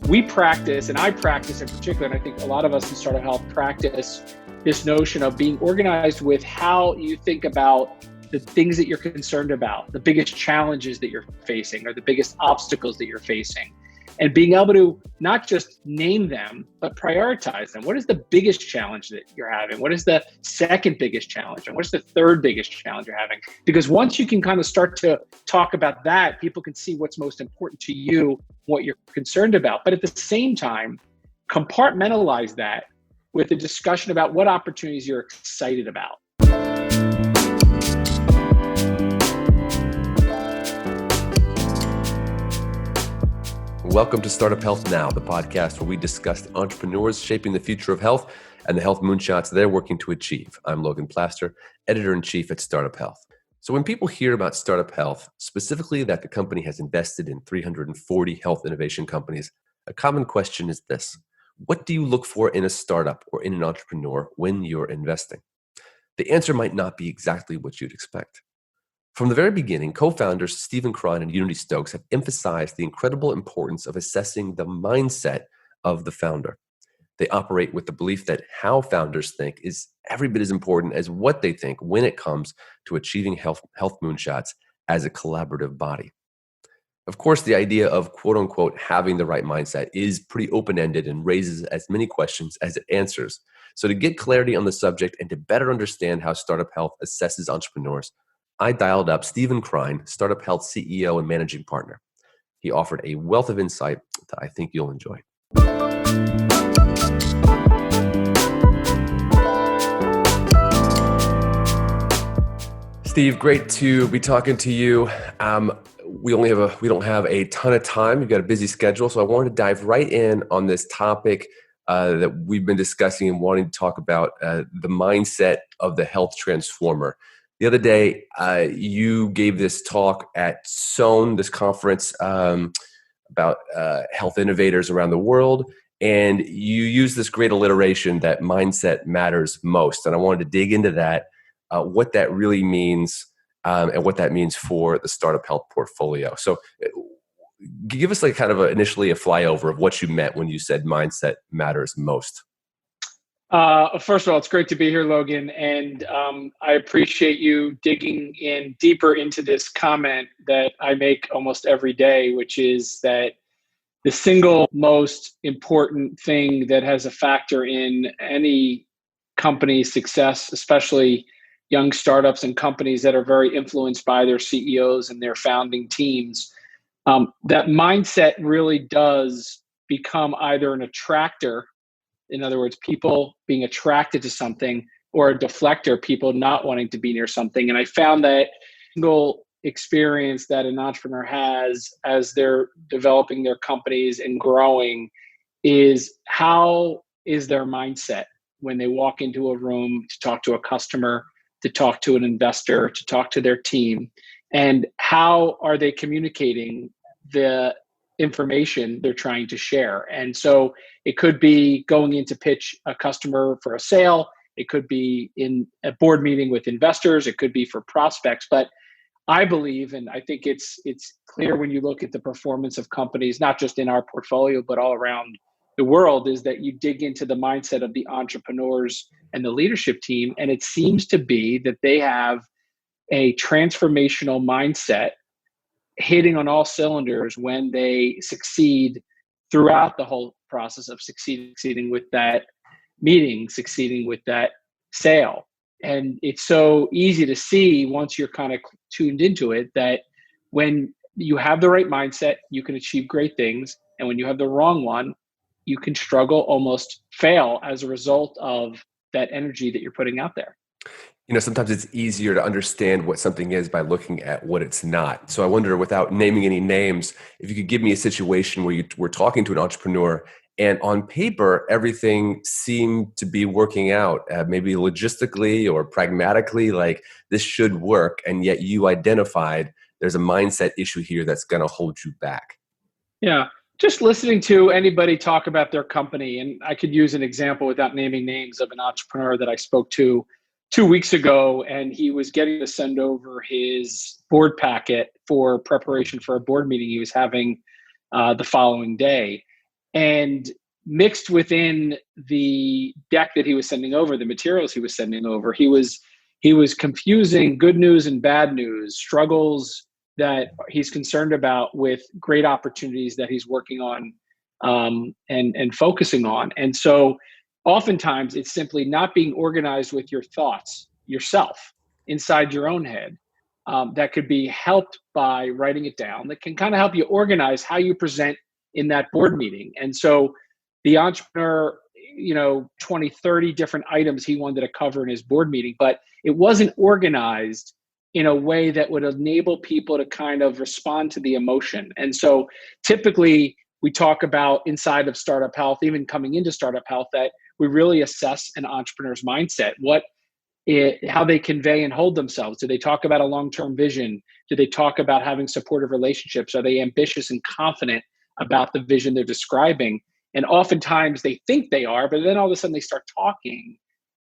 we practice, and I practice in particular, and I think a lot of us in startup health practice this notion of being organized with how you think about the things that you're concerned about, the biggest challenges that you're facing, or the biggest obstacles that you're facing, and being able to not just name them, but prioritize them. What is the biggest challenge that you're having? What is the second biggest challenge? And what's the third biggest challenge you're having? Because once you can kind of start to talk about that, people can see what's most important to you, what you're concerned about. But at the same time, compartmentalize that with a discussion about what opportunities you're excited about. Welcome to Startup Health Now, the podcast where we discuss entrepreneurs shaping the future of health and the health moonshots they're working to achieve. I'm Logan Plaster, editor-in-chief at Startup Health. So when people hear about Startup Health, specifically that the company has invested in 340 health innovation companies, a common question is this: what do you look for in a startup or in an entrepreneur when you're investing? The answer might not be exactly what you'd expect. From the very beginning, co-founders Stephen Krein and Unity Stokes have emphasized the incredible importance of assessing the mindset of the founder. They operate with the belief that how founders think is every bit as important as what they think when it comes to achieving health moonshots as a collaborative body. Of course, the idea of quote unquote having the right mindset is pretty open-ended and raises as many questions as it answers. So to get clarity on the subject and to better understand how Startup Health assesses entrepreneurs, I dialed up Stephen Krein, Startup Health CEO and managing partner. He offered a wealth of insight that I think you'll enjoy. Steve, great to be talking to you. We don't have a ton of time. You've got a busy schedule, so I wanted to dive right in on this topic that we've been discussing and wanting to talk about, the mindset of the health transformer. The other day, you gave this talk at SON, this conference about health innovators around the world, and you used this great alliteration that mindset matters most. And I wanted to dig into that, what that really means, and what that means for the Startup Health portfolio. So give us initially a flyover of what you meant when you said mindset matters most. First of all, it's great to be here, Logan, and I appreciate you digging in deeper into this comment that I make almost every day, which is that the single most important thing that has a factor in any company's success, especially young startups and companies that are very influenced by their CEOs and their founding teams, that mindset really does become either an attractor, in other words, people being attracted to something, or a deflector, people not wanting to be near something. And I found that single experience that an entrepreneur has as they're developing their companies and growing is how is their mindset when they walk into a room to talk to a customer, to talk to an investor, to talk to their team, and how are they communicating the information they're trying to share. And so it could be going in to pitch a customer for a sale. It could be in a board meeting with investors. It could be for prospects. But I believe, and I think it's clear when you look at the performance of companies, not just in our portfolio, but all around the world, is that you dig into the mindset of the entrepreneurs and the leadership team. And it seems to be that they have a transformational mindset hitting on all cylinders when they succeed throughout the whole process of succeeding with that meeting, succeeding with that sale. And it's so easy to see once you're kind of tuned into it that when you have the right mindset, you can achieve great things. And when you have the wrong one, you can struggle, almost fail as a result of that energy that you're putting out there. Sometimes it's easier to understand what something is by looking at what it's not. So I wonder, without naming any names, if you could give me a situation where you were talking to an entrepreneur and on paper, everything seemed to be working out, maybe logistically or pragmatically, like this should work. And yet you identified there's a mindset issue here that's going to hold you back. Yeah. Just listening to anybody talk about their company, and I could use an example without naming names of an entrepreneur that I spoke to 2 weeks ago, and he was getting to send over his board packet for preparation for a board meeting he was having the following day. And mixed within the deck that he was sending over, the materials he was sending over, he was confusing good news and bad news, struggles that he's concerned about with great opportunities that he's working on, and focusing on. And so oftentimes it's simply not being organized with your thoughts yourself inside your own head, that could be helped by writing it down, that can kind of help you organize how you present in that board meeting. And so the entrepreneur, 20, 30 different items he wanted to cover in his board meeting, but it wasn't organized in a way that would enable people to kind of respond to the emotion. And so typically we talk about inside of Startup Health, even coming into Startup Health, that we really assess an entrepreneur's mindset, how they convey and hold themselves. Do they talk about a long-term vision? Do they talk about having supportive relationships? Are they ambitious and confident about the vision they're describing? And oftentimes they think they are, but then all of a sudden they start talking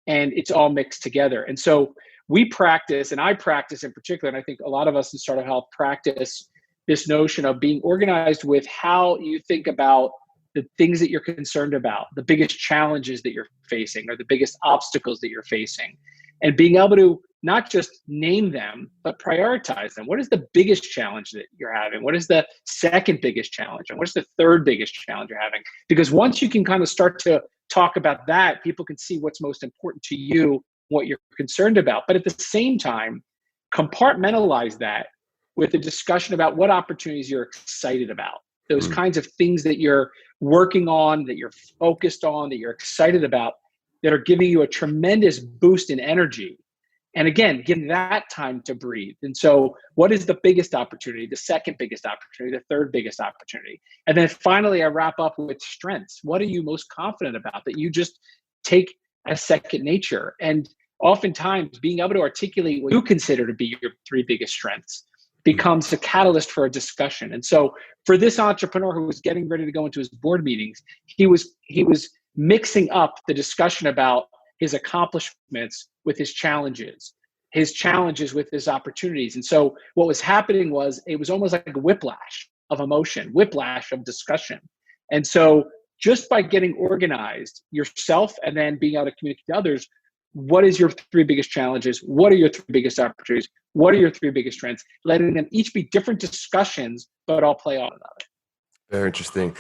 and it's all mixed together. And so we practice, and I practice in particular, and I think a lot of us in Startup Health practice this notion of being organized with how you think about the things that you're concerned about, the biggest challenges that you're facing, or the biggest obstacles that you're facing, and being able to not just name them, but prioritize them. What is the biggest challenge that you're having? What is the second biggest challenge? And what's the third biggest challenge you're having? Because once you can kind of start to talk about that, people can see what's most important to you, what you're concerned about. But at the same time, compartmentalize that with a discussion about what opportunities you're excited about, those kinds of things that you're working on, that you're focused on, that you're excited about, that are giving you a tremendous boost in energy. And again, give that time to breathe. And so what is the biggest opportunity, the second biggest opportunity, the third biggest opportunity? And then finally, I wrap up with strengths. What are you most confident about that you just take as second nature? And oftentimes being able to articulate what you consider to be your three biggest strengths becomes a catalyst for a discussion. And so for this entrepreneur who was getting ready to go into his board meetings, he was mixing up the discussion about his accomplishments with his challenges with his opportunities. And so what was happening was it was almost like a whiplash of emotion, whiplash of discussion. And so just by getting organized yourself and then being able to communicate to others, what is your three biggest challenges? What are your three biggest opportunities? What are your three biggest strengths? Letting them each be different discussions, but all play on another. Very interesting.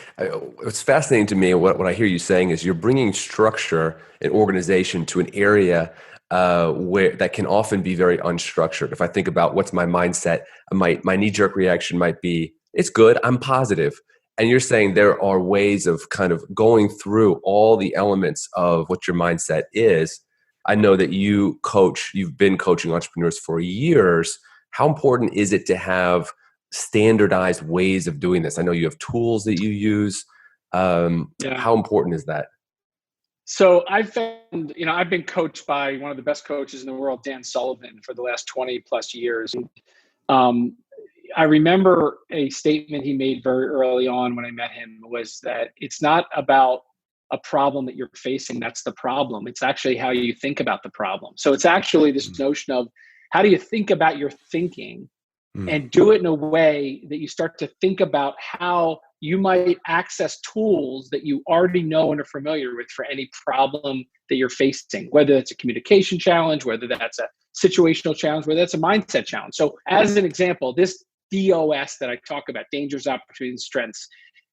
What's fascinating to me, what I hear you saying is you're bringing structure and organization to an area where that can often be very unstructured. If I think about what's my mindset, my knee-jerk reaction might be, it's good, I'm positive. And you're saying there are ways of kind of going through all the elements of what your mindset is. I know that you've been coaching entrepreneurs for years. How important is it to have standardized ways of doing this? I know you have tools that you use. How important is that? So I've found, I've been coached by one of the best coaches in the world, Dan Sullivan, for the last 20 plus years. I remember a statement he made very early on when I met him was that it's not about a problem that you're facing. That's the problem. It's actually how you think about the problem. So it's actually this notion of how do you think about your thinking and do it in a way that you start to think about how you might access tools that you already know and are familiar with for any problem that you're facing, whether that's a communication challenge, whether that's a situational challenge, whether that's a mindset challenge. So as an example, this DOS that I talk about, dangers, opportunities, strengths,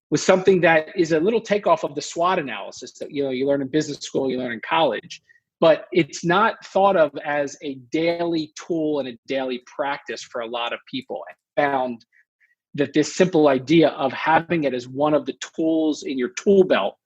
was something that is a little takeoff of the SWOT analysis that you learn in business school, you learn in college. But it's not thought of as a daily tool and a daily practice for a lot of people. I found that this simple idea of having it as one of the tools in your tool belt,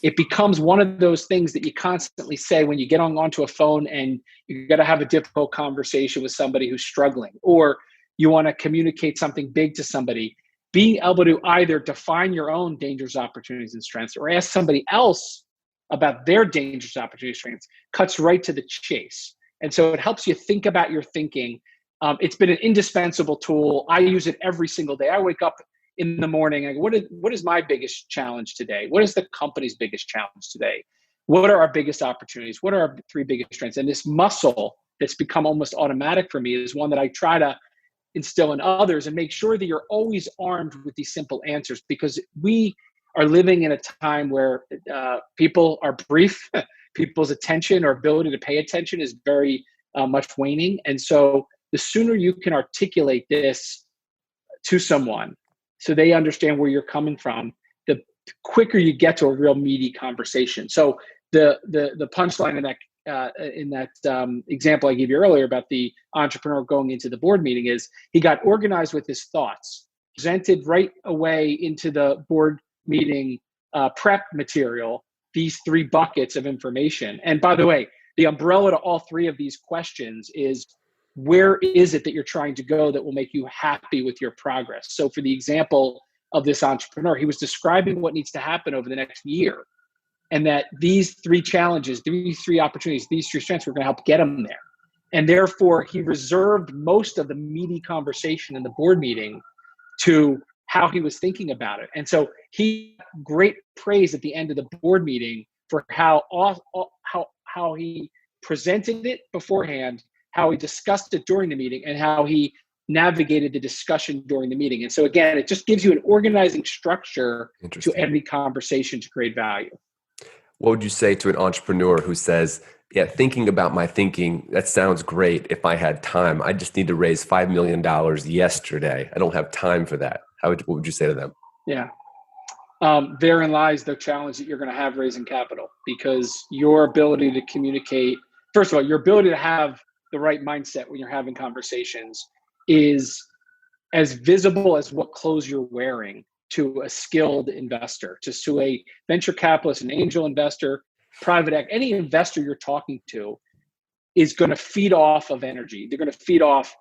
it becomes one of those things that you constantly say when you get onto a phone and you got to have a difficult conversation with somebody who's struggling, or you want to communicate something big to somebody. Being able to either define your own dangers, opportunities, and strengths, or ask somebody else about their dangerous opportunity strengths cuts right to the chase. And so it helps you think about your thinking. It's been an indispensable tool. I use it every single day. I wake up in the morning and go, what is my biggest challenge today? What is the company's biggest challenge today? What are our biggest opportunities? What are our three biggest strengths? And this muscle that's become almost automatic for me is one that I try to instill in others and make sure that you're always armed with these simple answers, because we are living in a time where people are brief. People's attention or ability to pay attention is very much waning. And so the sooner you can articulate this to someone so they understand where you're coming from, the quicker you get to a real meaty conversation. So the punchline in that example I gave you earlier about the entrepreneur going into the board meeting is he got organized with his thoughts, presented right away into the board meeting prep material, these 3 buckets of information. And by the way, the umbrella to all 3 of these questions is, where is it that you're trying to go that will make you happy with your progress? So for the example of this entrepreneur, he was describing what needs to happen over the next year, and that these 3 challenges, these 3 opportunities, these 3 strengths were going to help get him there. And therefore, he reserved most of the meaty conversation in the board meeting to how he was thinking about it. And so he got great praise at the end of the board meeting for how he presented it beforehand, how he discussed it during the meeting, and how he navigated the discussion during the meeting. And so again, it just gives you an organizing structure to every conversation to create value. What would you say to an entrepreneur who says, yeah, thinking about my thinking, that sounds great if I had time. I just need to raise $5 million yesterday. I don't have time for that. What would you say to them? Yeah. Therein lies the challenge that you're going to have raising capital, because your ability to communicate, first of all, your ability to have the right mindset when you're having conversations is as visible as what clothes you're wearing to a skilled investor, just to a venture capitalist, an angel investor, private equity, any investor you're talking to is going to feed off of energy. They're going to feed off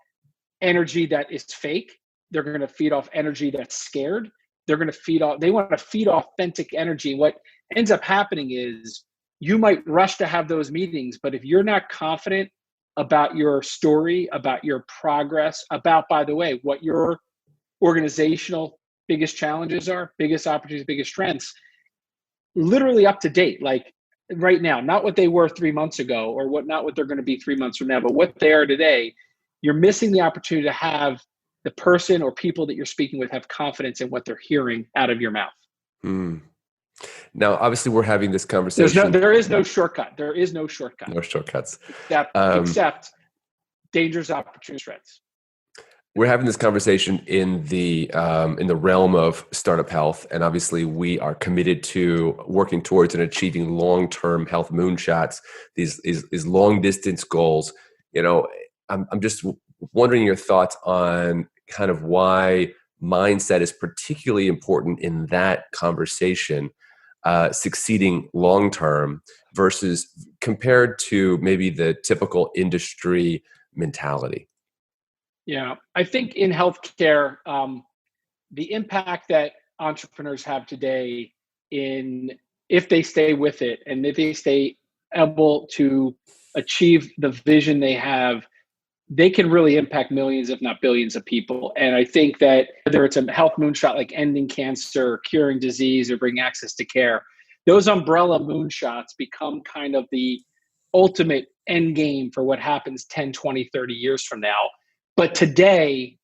energy that is fake. They're going to feed off energy that's scared. They want to feed authentic energy. And what ends up happening is you might rush to have those meetings, but if you're not confident about your story, about your progress, about, by the way, what your organizational biggest challenges are, biggest opportunities, biggest strengths, literally up to date, like right now, not what they were 3 months ago or not what they're going to be 3 months from now, but what they are today, you're missing the opportunity to have the person or people that you're speaking with have confidence in what they're hearing out of your mouth. Now, obviously, we're having this conversation. There is no shortcut. There is no shortcut. No shortcuts. Except dangerous opportunity threats. We're having this conversation in the realm of startup health, and obviously, we are committed to working towards and achieving long-term health moonshots. These long-distance goals. You know, I'm just wondering your thoughts on kind of why mindset is particularly important in that conversation, succeeding long term versus compared to maybe the typical industry mentality. Yeah, I think in healthcare, the impact that entrepreneurs have today, if they stay with it and if they stay able to achieve the vision they have, they can really impact millions, if not billions of people. And I think that whether it's a health moonshot like ending cancer, curing disease, or bringing access to care, those umbrella moonshots become kind of the ultimate end game for what happens 10, 20, 30 years from now. But today,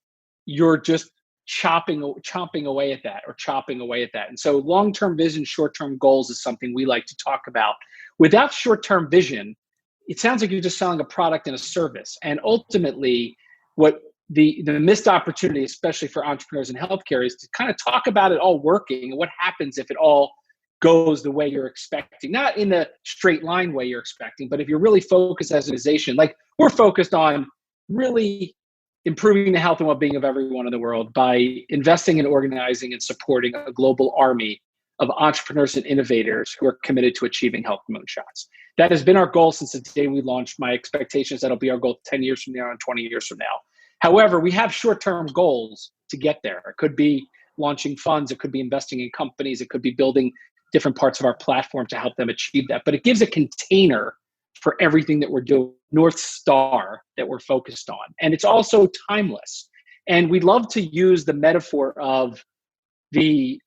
you're just chopping away at that. And so long-term vision, short-term goals is something we like to talk about. Without short-term vision, it sounds like you're just selling a product and a service. And ultimately, what the missed opportunity, especially for entrepreneurs in healthcare, is to kind of talk about it all working and what happens if it all goes the way you're expecting. Not in the straight line way you're expecting, but if you're really focused as an organization, like we're focused on really improving the health and well-being of everyone in the world by investing in organizing and supporting a global army of entrepreneurs and innovators who are committed to achieving health moonshots. That has been our goal since the day we launched. My expectation is that'll be our goal 10 years from now and 20 years from now. However, we have short-term goals to get there. It could be launching funds. It could be investing in companies. It could be building different parts of our platform to help them achieve that. But it gives a container for everything that we're doing, North Star that we're focused on. And it's also timeless. And we love to use the metaphor of the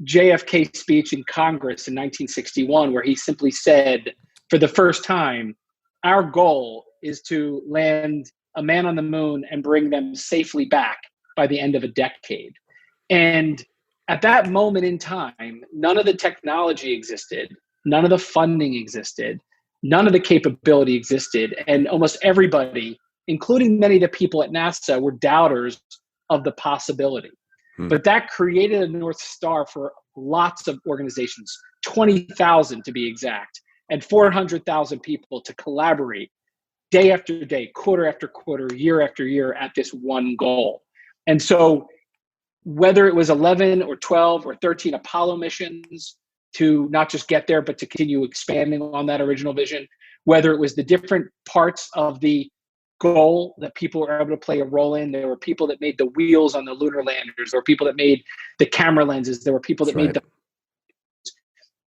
JFK speech in Congress in 1961, where he simply said, for the first time, our goal is to land a man on the moon and bring them safely back by the end of a decade. And at that moment in time, none of the technology existed, none of the funding existed, none of the capability existed, and almost everybody, including many of the people at NASA, were doubters of the possibility. But that created a North Star for lots of organizations, 20,000 to be exact, and 400,000 people to collaborate day after day, quarter after quarter, year after year at this one goal. And so whether it was 11 or 12 or 13 Apollo missions to not just get there, but to continue expanding on that original vision, whether it was the different parts of the goal that people were able to play a role in. There were people that made the wheels on the lunar landers. There were people that made the camera lenses. There were people that made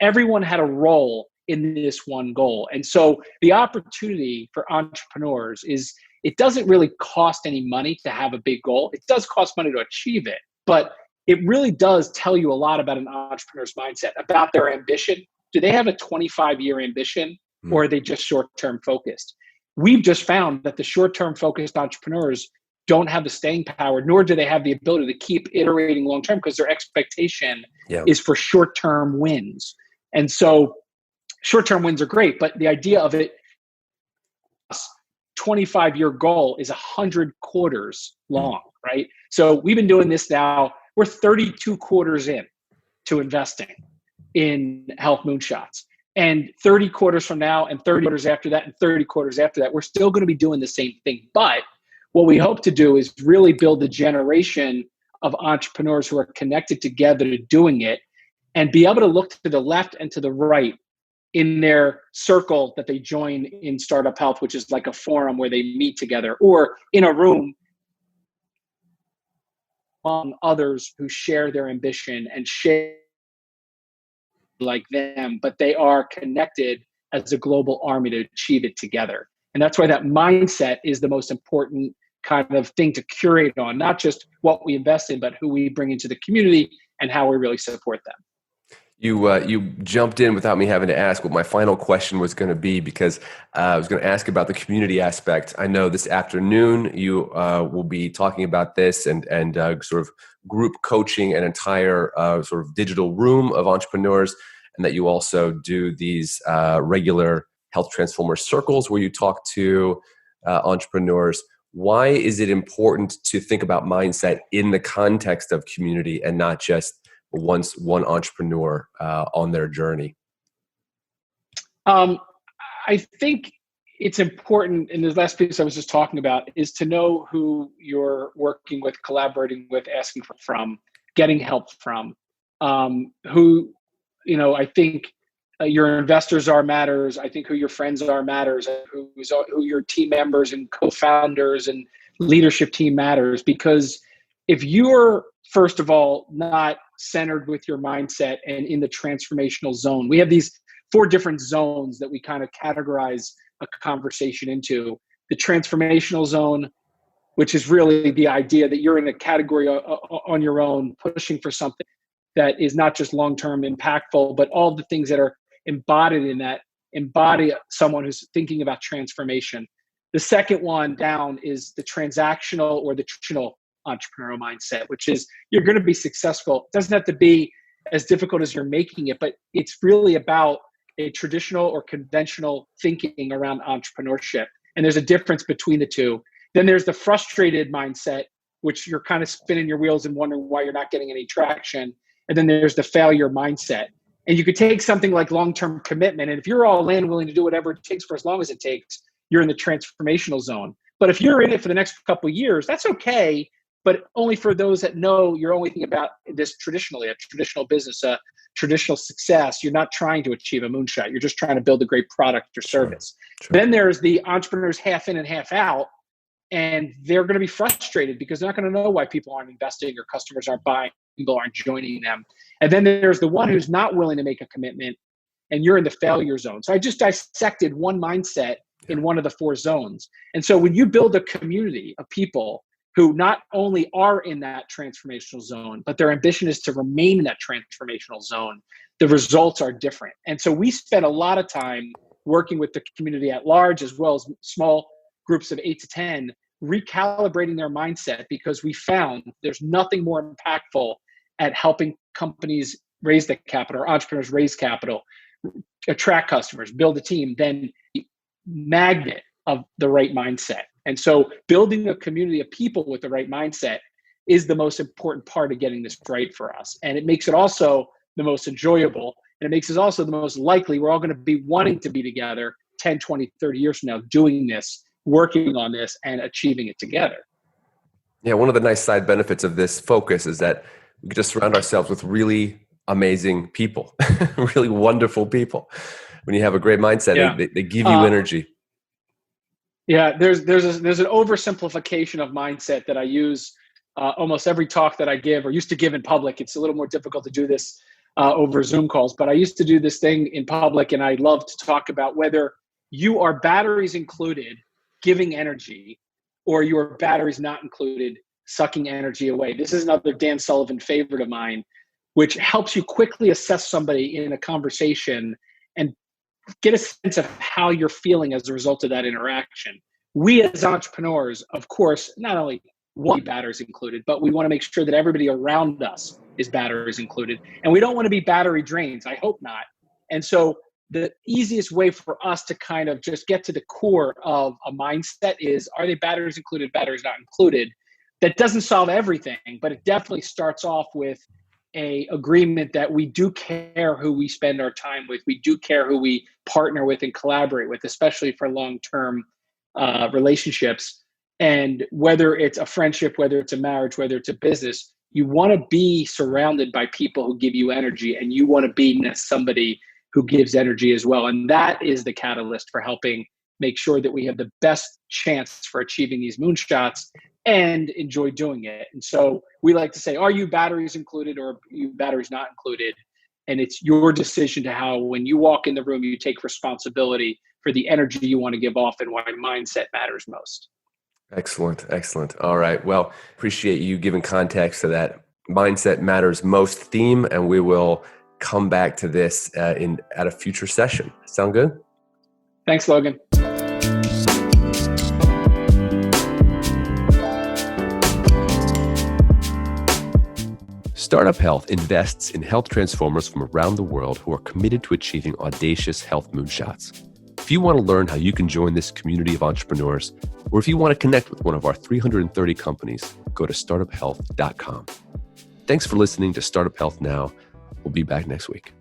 everyone had a role in this one goal. And so the opportunity for entrepreneurs is it doesn't really cost any money to have a big goal. It does cost money to achieve it, but it really does tell you a lot about an entrepreneur's mindset, about their ambition. Do they have a 25-year ambition, or are they just short-term focused? We've just found that the short-term focused entrepreneurs don't have the staying power, nor do they have the ability to keep iterating long-term because their expectation is for short-term wins. And so short-term wins are great, but the idea of it, 25-year goal is 100 quarters long, right? So we've been doing this now. We're 32 quarters in to investing in health moonshots. And 30 quarters from now, and 30 quarters after that, and 30 quarters after that, we're still going to be doing the same thing. But what we hope to do is really build a generation of entrepreneurs who are connected together to doing it, and be able to look to the left and to the right in their circle that they join in Startup Health, which is like a forum where they meet together, or in a room among others who share their ambition and share like them, but they are connected as a global army to achieve it together. And that's why that mindset is the most important kind of thing to curate on, not just what we invest in, but who we bring into the community and how we really support them. You jumped in without me having to ask what my final question was going to be, because I was going to ask about the community aspect. I know this afternoon you will be talking about this and sort of group coaching an entire sort of digital room of entrepreneurs, and that you also do these regular health transformer circles where you talk to entrepreneurs. Why is it important to think about mindset in the context of community and not just one entrepreneur on their journey? I think it's important, and the last piece I was just talking about, is to know who you're working with, collaborating with, asking from, getting help from. Who, I think your investors are matters. I think who your friends are matters. Who your team members and co-founders and leadership team matters. Because if you're, first of all, not centered with your mindset and in the transformational zone, we have these 4 different zones that we kind of categorize a conversation into. The transformational zone, which is really the idea that you're in a category on your own, pushing for something that is not just long-term impactful, but all the things that are embodied in that embody someone who's thinking about transformation. The second one down is the transactional or the traditional entrepreneurial mindset, which is you're going to be successful. It doesn't have to be as difficult as you're making it, but it's really about a traditional or conventional thinking around entrepreneurship. And there's a difference between the two. Then there's the frustrated mindset, which you're kind of spinning your wheels and wondering why you're not getting any traction. And then there's the failure mindset. And you could take something like long-term commitment, and if you're all in, willing to do whatever it takes for as long as it takes, you're in the transformational zone. But if you're in it for the next couple of years, that's okay, but only for those that know you're only thinking about this traditionally, a traditional business, a traditional success. You're not trying to achieve a moonshot. You're just trying to build a great product or service. Sure. Then there's the entrepreneurs half in and half out, and they're going to be frustrated because they're not going to know why people aren't investing or customers aren't buying, people aren't joining them. And then there's the one who's not willing to make a commitment, and you're in the failure zone. So I just dissected one mindset in one of the 4 zones. And so when you build a community of people who not only are in that transformational zone, but their ambition is to remain in that transformational zone, the results are different. And so we spent a lot of time working with the community at large, as well as small groups of 8 to 10, recalibrating their mindset, because we found there's nothing more impactful at helping companies raise the capital, or entrepreneurs raise capital, attract customers, build a team, then the magnet of the right mindset. And so building a community of people with the right mindset is the most important part of getting this right for us. And it makes it also the most enjoyable. And it makes it also the most likely we're all going to be wanting to be together 10, 20, 30 years from now, doing this, working on this, and achieving it together. Yeah, one of the nice side benefits of this focus is that we can just surround ourselves with really amazing people, really wonderful people. When you have a great mindset, Yeah. they give you energy. Yeah, there's an oversimplification of mindset that I use almost every talk that I give, or used to give in public. It's a little more difficult to do this over Zoom calls, but I used to do this thing in public, and I love to talk about whether you are batteries included, giving energy, or your batteries not included, sucking energy away. This is another Dan Sullivan favorite of mine, which helps you quickly assess somebody in a conversation and get a sense of how you're feeling as a result of that interaction. We as entrepreneurs, of course, not only want batteries included, but we want to make sure that everybody around us is batteries included. And we don't want to be battery drains. I hope not. And so the easiest way for us to kind of just get to the core of a mindset is, are they batteries included, batteries not included? That doesn't solve everything, but it definitely starts off with a agreement that we do care who we spend our time with. We do care who we partner with and collaborate with, especially for long-term relationships. And whether it's a friendship, whether it's a marriage, whether it's a business, you want to be surrounded by people who give you energy, and you want to be somebody who gives energy as well. And that is the catalyst for helping make sure that we have the best chance for achieving these moonshots and enjoy doing it. And so we like to say, are you batteries included, or are you batteries not included? And it's your decision to how, when you walk in the room, you take responsibility for the energy you want to give off and why mindset matters most. Excellent. Excellent. All right. Well, appreciate you giving context to that mindset matters most theme, and we will come back to this at a future session. Sound good? Thanks, Logan. Startup Health invests in health transformers from around the world who are committed to achieving audacious health moonshots. If you want to learn how you can join this community of entrepreneurs, or if you want to connect with one of our 330 companies, go to startuphealth.com. Thanks for listening to Startup Health Now. We'll be back next week.